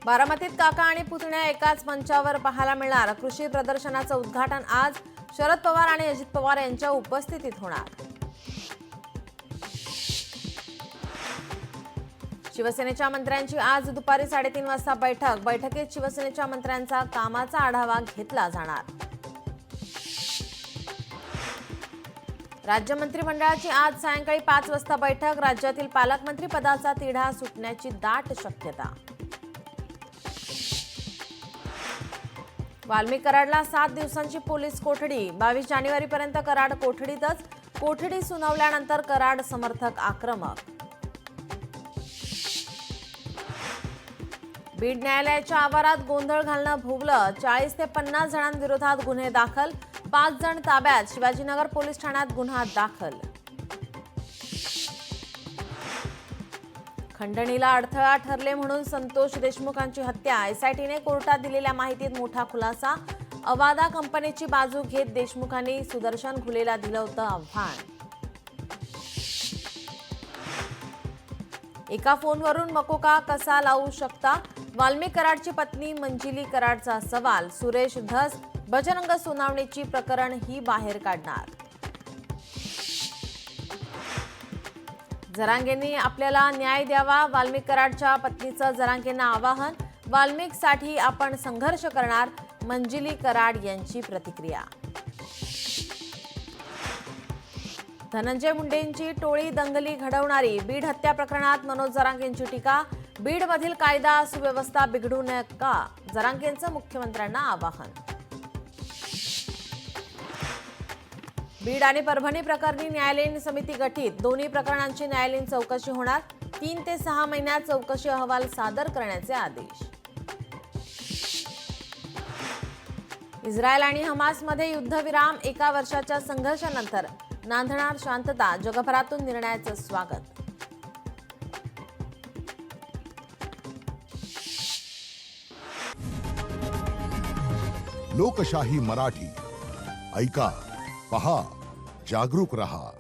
बारामतीत काका आणि पुतण्या एकाच मंचावर पाहायला मिळणार। कृषी प्रदर्शनाचं उद्घाटन आज शरद पवार आणि अजित पवार यांच्या उपस्थितीत होणार। शिवसेनेच्या मंत्र्यांची आज दुपारी 3:30 वाजता बैठकीत शिवसेनेच्या मंत्र्यांचा कामाचा आढावा घेतला जाणार। राज्य मंत्रिमंडळाची आज सायंकाळी 5 वाजता बैठक। राज्यातील पालकमंत्री पदाचा तिढा सुटण्याची दाट शक्यता। वाल्मिक कराडला 7 दिवसांची पोलीस कोठडी। 22 जानेवारीपर्यंत कराड कोठडीतच। कोठडी सुनावल्यानंतर कराड समर्थक आक्रमक। बीड न्यायालयाच्या आवारात गोंधळ घालणं भोवलं। 40 ते 50 जणांविरोधात गुन्हे दाखल। 5 जण ताब्यात। शिवाजीनगर पोलीस ठाण्यात गुन्हा दाखल। खंडणीला अडथळा ठरले म्हणून संतोष देशमुखांची हत्या। एसआयटीने कोर्टात दिलेल्या माहितीत मोठा खुलासा। अवादा कंपनीची बाजू घेत देशमुखांनी सुदर्शन घुलेला दिलं होतं आव्हान। एका फोनवरून मकोका कसा लावू शकता? वाल्मिक कराडची पत्नी मंजिली कराडचा सवाल। सुरेश धस बजरंग सोनावणेची प्रकरण ही बाहेर काढणार। जरांगेंनी आपल्याला न्याय द्यावा। वाल्मिक कराडच्या पत्नीचं जरांगेंना आवाहन। वाल्मिकसाठी आपण संघर्ष करणार। मंजिली कराड यांची प्रतिक्रिया। धनंजय मुंडेंची टोळी दंगली घडवणारी। बीड हत्या प्रकरणात मनोज जरांगेंची टीका। बीडमधील कायदा सुव्यवस्था बिघडू नका, जरांगेंचं मुख्यमंत्र्यांना आवाहन। बीड आणि परभणी प्रकरणी न्यायालयीन समिती गठीत। दोन्ही प्रकरणांची न्यायालयीन चौकशी होणार। 3 ते 6 महिन्यात चौकशी अहवाल सादर करण्याचे आदेश। इस्रायल आणि हमासमध्ये युद्धविराम। 1 वर्षाच्या संघर्षानंतर नांदणार शांतता। जगभरातून निर्णयाचं स्वागत। लोकशाही मराठी ऐका, पहा, जागरूक रहा।